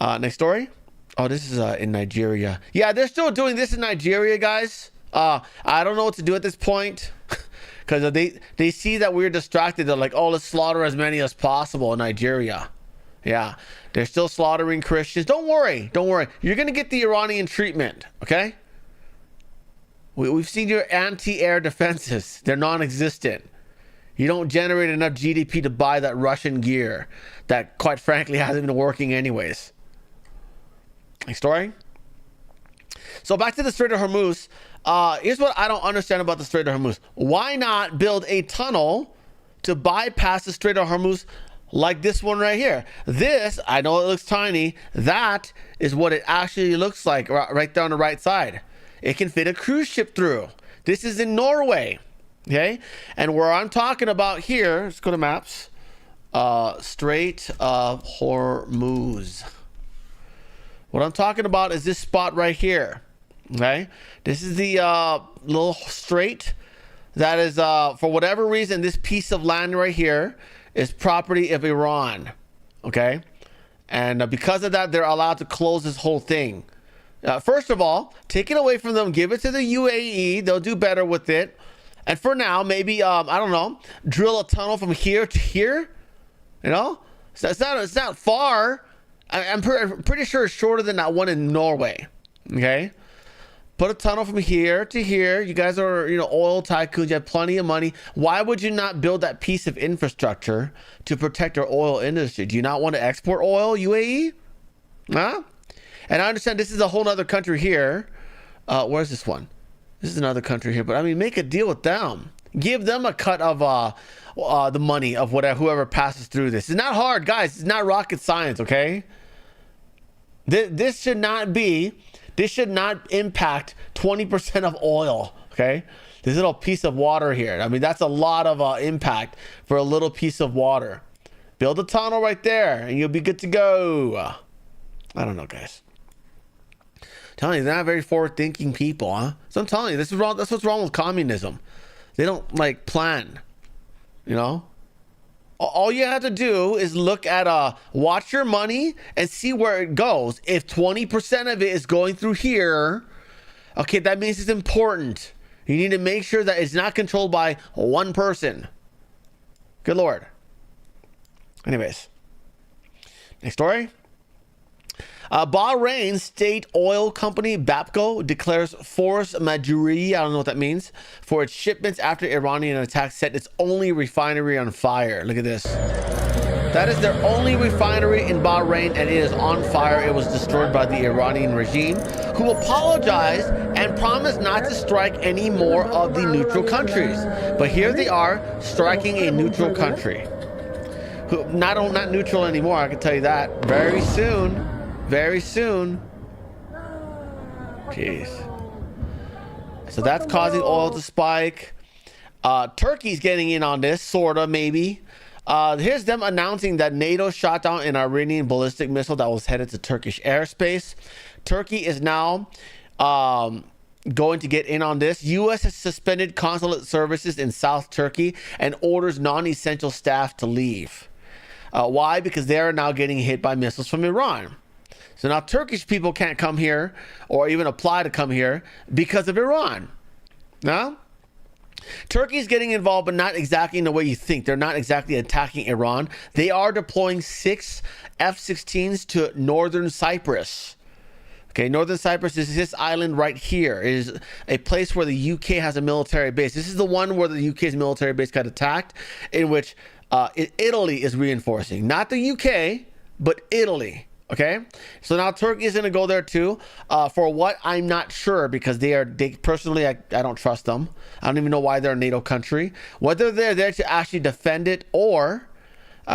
Speaker 2: Next story. Oh, this is in Nigeria. Yeah, they're still doing this in Nigeria, guys. I don't know what to do at this point. Because they see that we're distracted. They're like, oh, let's slaughter as many as possible in Nigeria. Yeah, they're still slaughtering Christians. Don't worry. Don't worry. You're going to get the Iranian treatment, okay? We've seen your anti-air defenses. They're non-existent. You don't generate enough GDP to buy that Russian gear that, quite frankly, hasn't been working anyways. Next story. So back to the Strait of Hormuz. Here's what I don't understand about the Strait of Hormuz. Why not build a tunnel to bypass the Strait of Hormuz like this one right here? This, I know it looks tiny. That is what it actually looks like right there on the right side. It can fit a cruise ship through. This is in Norway. Okay? And where I'm talking about here, let's go to maps. Strait of Hormuz. What I'm talking about is this spot right here. Okay? This is the little strait that is, for whatever reason, this piece of land right here is property of Iran. Okay? And because of that, they're allowed to close this whole thing. First of all, take it away from them, give it to the UAE. They'll do better with it. And for now, maybe, I don't know, drill a tunnel from here to here. You know? So it's not far. I'm pretty sure it's shorter than that one in Norway. Okay? Put a tunnel from here to here. You guys are, oil tycoons. You have plenty of money. Why would you not build that piece of infrastructure to protect our oil industry? Do you not want to export oil, UAE? Huh? And I understand this is a whole other country here. Where's this one? This is another country here. But I mean, make a deal with them. Give them a cut of the money of whoever passes through this. It's not hard, guys. It's not rocket science, okay? This should not impact 20% of oil, okay? This little piece of water here. I mean, that's a lot of impact for a little piece of water. Build a tunnel right there, and you'll be good to go. I don't know, guys. I'm telling you, they're not very forward-thinking people, huh? So I'm telling you, this is wrong. That's what's wrong with communism. They don't, plan, All you have to do is look at watch your money and see where it goes. If 20% of it is going through here, okay, that means it's important. You need to make sure that it's not controlled by one person. Good Lord. Anyways, next story. Bahrain state oil company Bapco declares force majeure, I don't know what that means, for its shipments after Iranian attack set its only refinery on fire. Look at this. That is their only refinery in Bahrain, and it is on fire. It was destroyed by the Iranian regime, who apologized and promised not to strike any more of the neutral countries. But here they are striking a neutral country. Who not neutral anymore, I can tell you that. Very soon. Very soon. Jeez. So that's causing oil to spike. Turkey's getting in on this, sort of, maybe. Here's them announcing that NATO shot down an Iranian ballistic missile that was headed to Turkish airspace. Turkey is now going to get in on this. U.S. has suspended consulate services in South Turkey and orders non-essential staff to leave. Why? Because they are now getting hit by missiles from Iran. So now Turkish people can't come here or even apply to come here because of Iran. Now, Turkey's getting involved, but not exactly in the way you think. They're not exactly attacking Iran. They are deploying 6 F-16s to northern Cyprus. Okay, northern Cyprus is this island right here. It is a place where the UK has a military base. This is the one where the UK's military base got attacked, in which Italy is reinforcing. Not the UK, but Italy. Okay, so now Turkey is going to go there too. For what, I'm not sure, because they personally, I don't trust them. I don't even know why they're a NATO country. Whether they're there to actually defend it or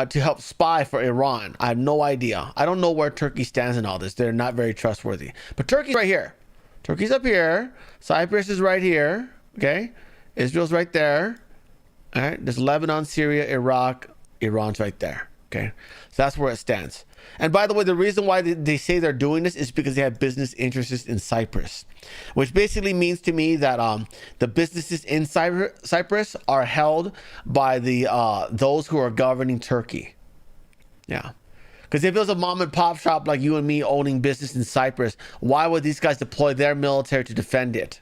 Speaker 2: to help spy for Iran, I have no idea. I don't know where Turkey stands in all this. They're not very trustworthy. But Turkey's right here. Turkey's up here. Cyprus is right here. Okay, Israel's right there. All right, there's Lebanon, Syria, Iraq, Iran's right there. Okay, so that's where it stands. And by the way, the reason why they say they're doing this is because they have business interests in Cyprus, which basically means to me that the businesses in Cyprus are held by the those who are governing Turkey. Yeah. Because if it was a mom and pop shop like you and me owning business in Cyprus, why would these guys deploy their military to defend it?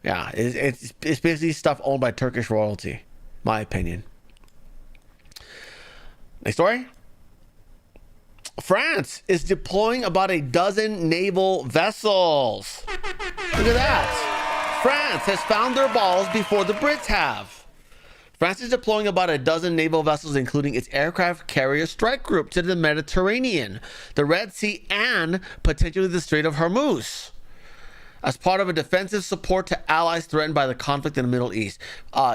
Speaker 2: Yeah, it's basically stuff owned by Turkish royalty, my opinion. Next story. France is deploying about a dozen naval vessels. Look at that. France has found their balls before the Brits have. France is deploying about a dozen naval vessels, including its aircraft carrier strike group, to the Mediterranean, the Red Sea, and potentially the Strait of Hormuz, as part of a defensive support to allies threatened by the conflict in the Middle East.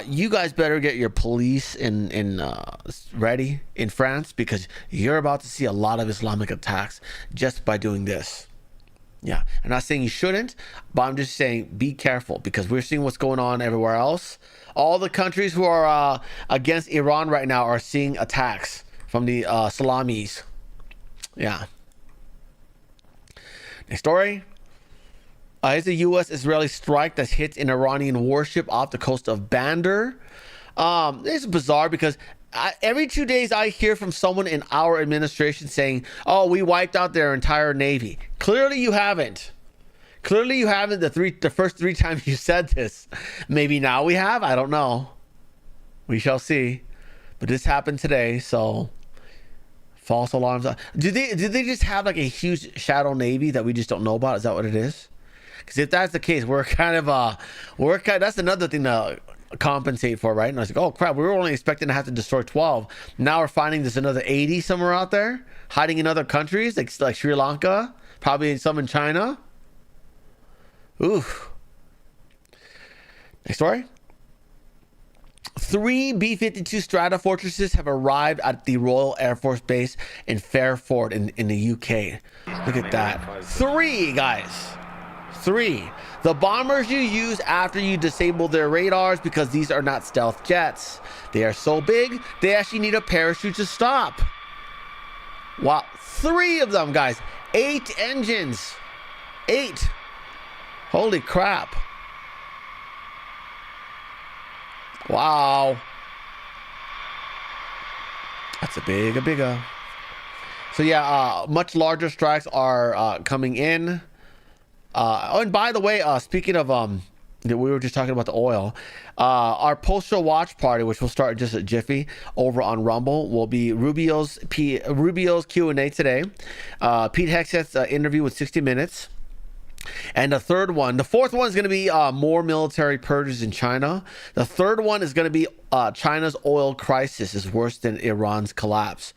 Speaker 2: You guys better get your police ready in France, because you're about to see a lot of Islamic attacks just by doing this. Yeah, I'm not saying you shouldn't, but I'm just saying be careful, because we're seeing what's going on everywhere else. All the countries who are against Iran right now are seeing attacks from the Salamis. Yeah. Next story. It's a U.S.-Israeli strike that hits an Iranian warship off the coast of Bandar. It's bizarre because every 2 days I hear from someone in our administration saying, "Oh, we wiped out their entire navy." Clearly, you haven't. Clearly, you haven't. The first 3 times you said this. Maybe now we have. I don't know. We shall see. But this happened today, so false alarms. Do they just have like a huge shadow navy that we just don't know about? Is that what it is? Because if that's the case, that's another thing to compensate for, right? And I was like, oh crap, we were only expecting to have to destroy 12. Now we're finding there's another 80 somewhere out there, hiding in other countries, like Sri Lanka, probably some in China. Oof. Next story. 3 B-52 Strata Fortresses have arrived at the Royal Air Force Base in Fairford in the UK. Look at that. 3, guys. 3. The bombers you use after you disable their radars, because these are not stealth jets. They are so big, they actually need a parachute to stop. Wow. 3 of them, guys. 8 engines. 8. Holy crap. Wow. That's a bigger. So yeah, much larger strikes are coming in. And by the way, speaking of we were just talking about the oil, our post-show watch party, which will start just a jiffy over on Rumble, will be Rubio's Q&A today, Pete Hegseth's interview with 60 Minutes, and the fourth one is going to be more military purges in China. The third one is going to be China's oil crisis is worse than Iran's collapse.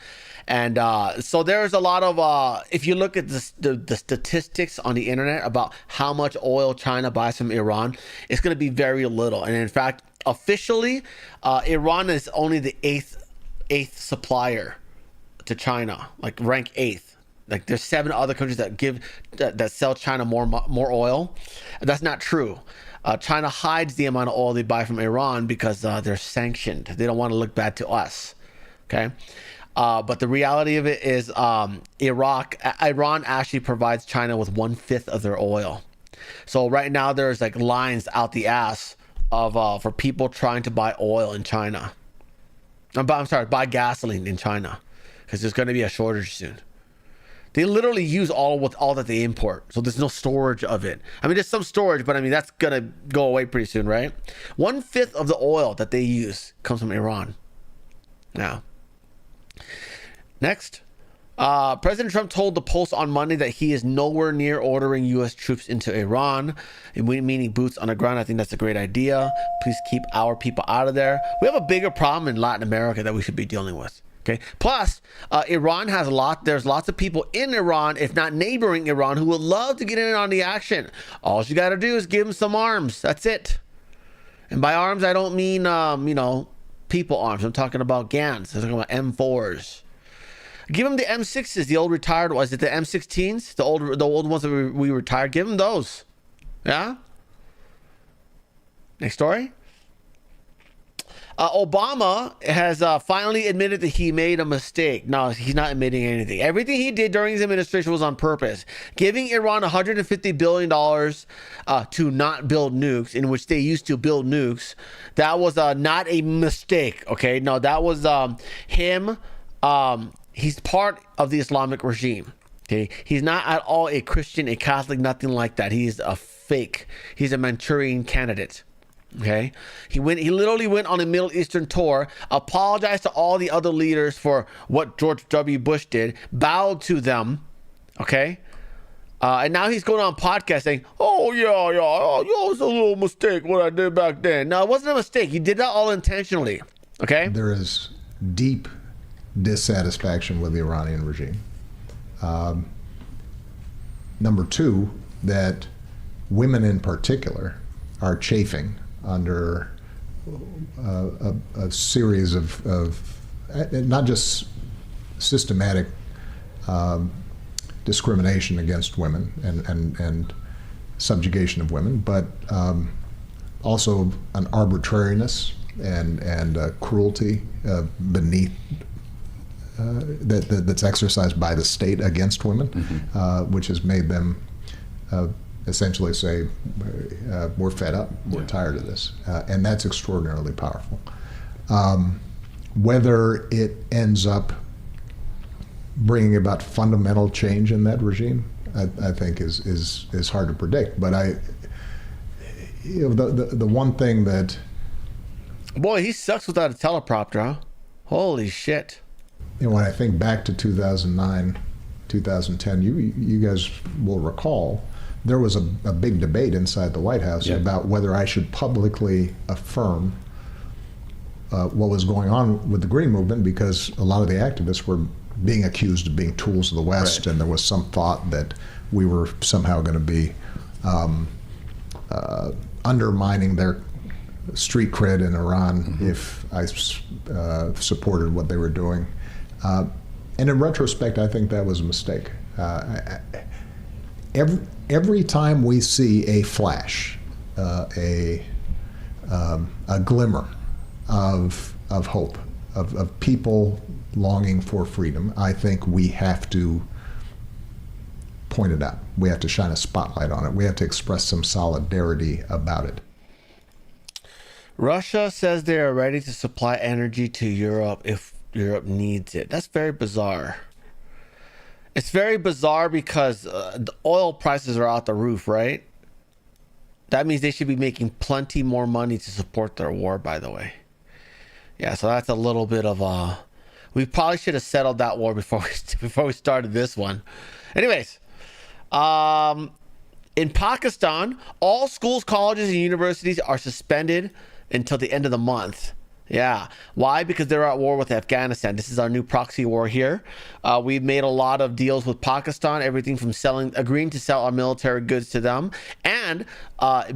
Speaker 2: And so there's a lot of, if you look at the statistics on the internet about how much oil China buys from Iran, it's going to be very little. And in fact, officially, Iran is only the eighth supplier to China, like rank 8th. Like there's 7 other countries that sell China more oil. That's not true. China hides the amount of oil they buy from Iran because they're sanctioned. They don't want to look bad to us. Okay. But the reality of it is Iran actually provides China with 1/5 of their oil. So right now there's like lines out the ass of for people trying to buy oil in China. Buy gasoline in China, because there's going to be a shortage soon. They literally use all that they import, so there's no storage of it. I mean, there's some storage, but I mean that's gonna go away pretty soon, right? 1/5 of the oil that they use comes from Iran. Now, next, President Trump told the Post on Monday that he is nowhere near ordering U.S. troops into Iran, meaning boots on the ground. I think that's a great idea. Please keep our people out of there. We have a bigger problem in Latin America that we should be dealing with. Okay. Plus, Iran has there's lots of people in Iran, if not neighboring Iran, who would love to get in on the action. All you got to do is give them some arms. That's it. And by arms, I don't mean, people arms. I'm talking about GANs. I'm talking about M4s. Give them the M6s, the old retired ones. Is it the M16s? The old ones that we retired? Give them those. Yeah? Next story. Obama has finally admitted that he made a mistake. No, he's not admitting anything. Everything he did during his administration was on purpose. Giving Iran $150 billion to not build nukes, in which they used to build nukes, that was not a mistake, okay? No, that was him. He's part of the Islamic regime, okay? He's not at all a Christian, a Catholic, nothing like that. He's a fake. He's a Manchurian candidate. Okay, he literally went on a Middle Eastern tour, apologized to all the other leaders for what George W. Bush did, bowed to them. Okay, and now he's going on podcast saying, "Oh yeah, it was a little mistake what I did back then." No, it wasn't a mistake. He did that all intentionally. Okay,
Speaker 13: there is deep dissatisfaction with the Iranian regime. Number two, that women in particular are chafing under a series of not just systematic discrimination against women and subjugation of women, but also an arbitrariness and cruelty beneath that's exercised by the state against women, which has made them essentially say, we're fed up, we're tired of this. And that's extraordinarily powerful. Whether it ends up bringing about fundamental change in that regime, I think is hard to predict. But the one thing that...
Speaker 2: Boy, he sucks without a teleprompter, huh? Holy shit.
Speaker 13: When I think back to 2009, 2010, you guys will recall, there was a big debate inside the White House about whether I should publicly affirm what was going on with the Green Movement, because a lot of the activists were being accused of being tools of the West, and there was some thought that we were somehow going to be undermining their street cred in Iran if I supported what they were doing. And in retrospect, I think that was a mistake. Every time we see a flash, a glimmer of hope, of people longing for freedom, I think we have to point it out. We have to shine a spotlight on it. We have to express some solidarity about it.
Speaker 2: Russia says they are ready to supply energy to Europe if Europe needs it. That's very bizarre. It's very bizarre because the oil prices are out the roof, right? That means they should be making plenty more money to support their war, by the way. Yeah, so that's a little bit of a... We probably should have settled that war before we started this one. Anyways, in Pakistan, all schools, colleges, and universities are suspended until the end of the month. Yeah. Why? Because they're at war with Afghanistan. This is our new proxy war here. We've made a lot of deals with Pakistan, everything from agreeing to sell our military goods to them and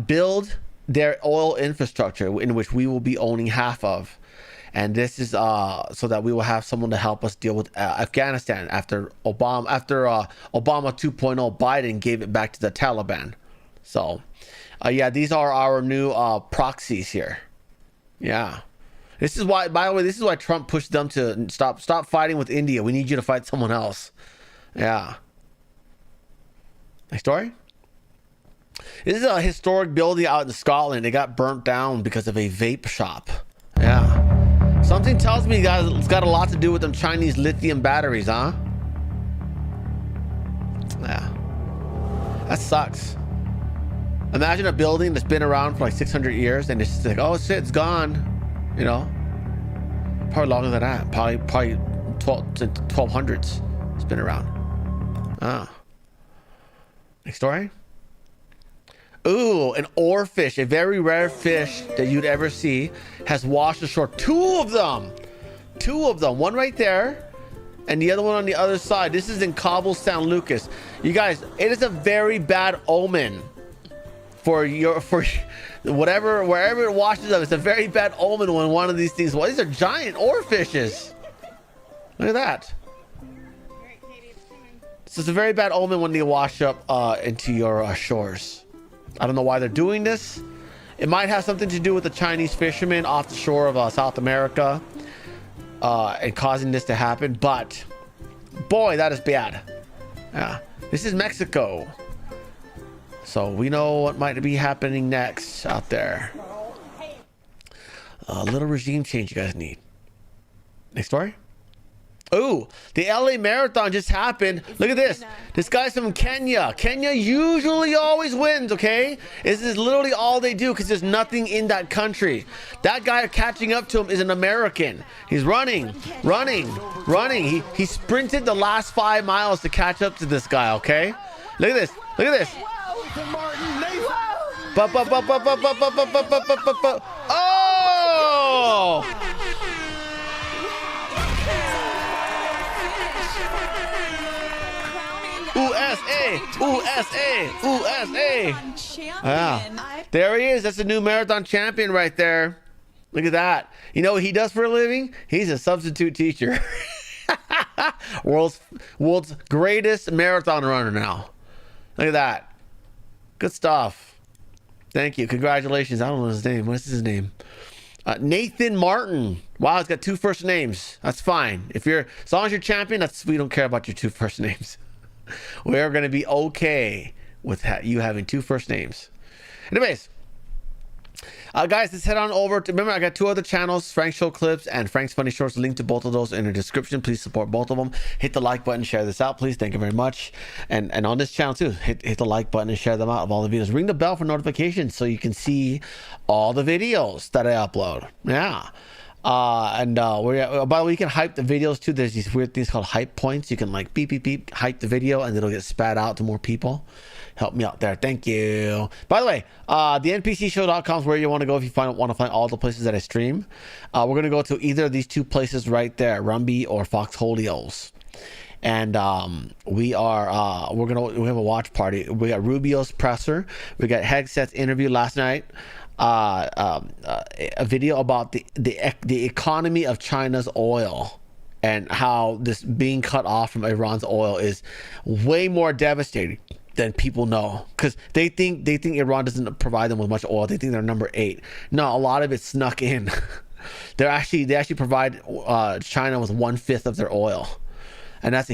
Speaker 2: build their oil infrastructure, in which we will be owning half of. And this is so that we will have someone to help us deal with Afghanistan after Obama 2.0. Biden gave it back to the Taliban. So, yeah, these are our new proxies here. Yeah. This is why, by the way, this is why Trump pushed them to stop fighting with India. We need you to fight someone else. Yeah. Next story. This is a historic building out in Scotland. It got burnt down because of a vape shop. Yeah. Something tells me, guys, it's got a lot to do with them Chinese lithium batteries, huh? Yeah. That sucks. Imagine a building that's been around for like 600 years and it's just like, oh shit, it's gone. You know? Probably longer than that. Probably 1200s. It's been around. Ah. Next story. Ooh, an oarfish, a very rare fish that you'd ever see, has washed ashore. Two of them. One right there, and the other one on the other side. This is in Cabo San Lucas. You guys, it is a very bad omen for whatever, wherever it washes up. It's a very bad omen when one of these things. Well, these are giant oarfishes. Look at that. So it's a very bad omen when they wash up into your shores. I don't know why they're doing this. It might have something to do with the Chinese fishermen off the shore of South America and causing this to happen. But boy, that is bad. Yeah, this is Mexico. So we know what might be happening next out there. A little regime change you guys need. Next story. Oh, the LA Marathon just happened. Look at this. This guy's from Kenya. Kenya usually always wins, okay? This is literally all they do because there's nothing in that country. That guy catching up to him is an American. He's running. He sprinted the last 5 miles to catch up to this guy, okay? Look at this. Oh! USA. Yeah. There he is. That's the new marathon champion right there. Look at that. You know what he does for a living? He's a substitute teacher. World's greatest marathon runner now. Look at that. Good stuff. Thank you. Congratulations. I don't know his name. What's his name? Nathan Martin. Wow, he's got 2 first names. That's fine. As long as you're champion, we don't care about your 2 first names. We're going to be okay with you having 2 first names. Anyways, guys, let's head on over to, remember, I got 2 other channels, Frank Show Clips and Frank's Funny Shorts. Link to both of those in the description. Please support both of them. Hit the like button, share this out, please. Thank you very much. And on this channel too, hit the like button and share them out of all the videos. Ring the bell for notifications so you can see all the videos that I upload. Yeah. By the way, you can hype the videos too. There's these weird things called hype points. You can like beep beep beep hype the video and it'll get spat out to more people. Help me out there. Thank you. By the way, the npcshow.com is where you want to go if you want to find all the places that I stream. We're going to go to either of these 2 places right there, Rumby or Foxholios. And we have a watch party. We got Rubio's presser. We got Hegseth's interview last night. A video about the economy of China's oil and how this being cut off from Iran's oil is way more devastating than people know, because they think Iran doesn't provide them with much oil. They think they're number 8. No, a lot of it snuck in. They actually provide China with 1/5 of their oil, and that's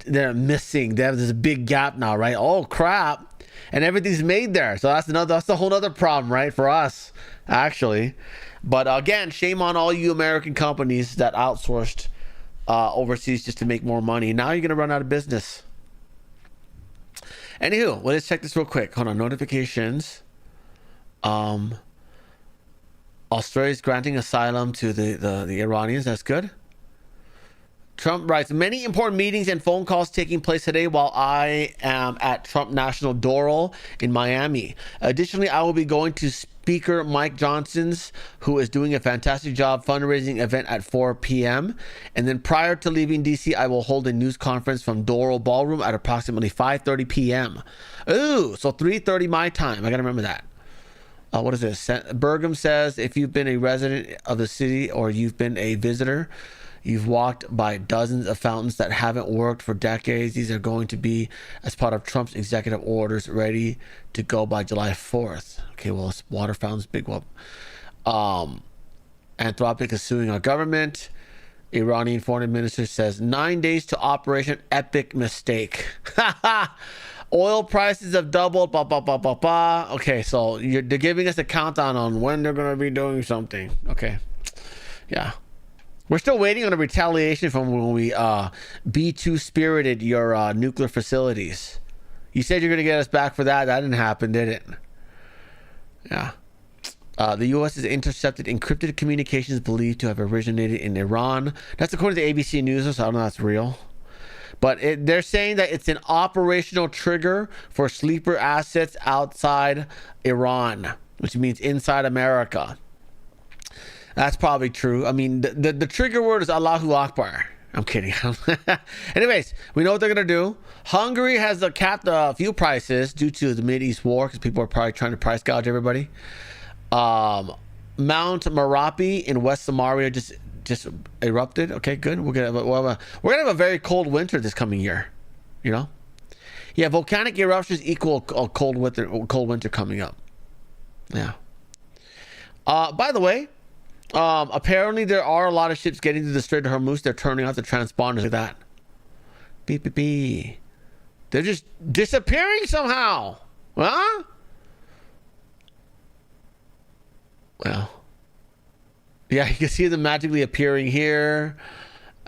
Speaker 2: they're missing. They have this big gap now, right? Oh crap. And everything's made there. So that's a whole other problem, right? For us, actually. But again, shame on all you American companies that outsourced overseas just to make more money. Now you're going to run out of business. Anywho, well, let's check this real quick. Hold on. Notifications. Australia's granting asylum to the Iranians. That's good. Trump writes, many important meetings and phone calls taking place today while I am at Trump National Doral in Miami. Additionally, I will be going to Speaker Mike Johnson's, who is doing a fantastic job, fundraising event at 4 p.m. And then prior to leaving D.C., I will hold a news conference from Doral Ballroom at approximately 5:30 p.m. Ooh, so 3:30 my time. I got to remember that. What is this? Burgum says, if you've been a resident of the city or you've been a visitor, you've walked by dozens of fountains that haven't worked for decades. These are going to be as part of Trump's executive orders, ready to go by July 4th. Okay, well, it's water fountains, big whoop. Anthropic is suing our government. Iranian foreign minister says 9 days to operation, epic mistake. Oil prices have doubled. Okay, so they're giving us a countdown on when they're going to be doing something. Okay, yeah. We're still waiting on a retaliation from when we B2 spirited your nuclear facilities. You said you're going to get us back for that. That didn't happen, did it? Yeah. The U.S. has intercepted encrypted communications believed to have originated in Iran. That's according to ABC News, so I don't know if that's real. But they're saying that it's an operational trigger for sleeper assets outside Iran, which means inside America. That's probably true. I mean, the trigger word is Allahu Akbar. I'm kidding. Anyways, we know what they're going to do. Hungary has capped fuel prices due to the Mideast war because people are probably trying to price gouge everybody. Mount Merapi in West Somalia just erupted. Okay, good. We're gonna have a very cold winter this coming year. You know? Yeah, volcanic eruptions equal a cold winter coming up. Yeah. By the way, apparently there are a lot of ships getting to the Strait of Hormuz. They're turning off the transponders like that. Beep, beep, beep. They're just disappearing somehow. Huh? Well. Yeah, you can see them magically appearing here,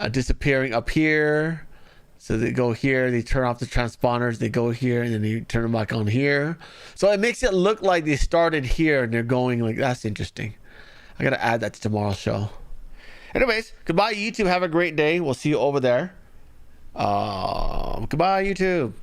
Speaker 2: disappearing up here. So they go here, they turn off the transponders, they go here, and then they turn them back on here. So it makes it look like they started here and they're going like, that's interesting. I got to add that to tomorrow's show. Anyways, goodbye, YouTube. Have a great day. We'll see you over there. Goodbye, YouTube.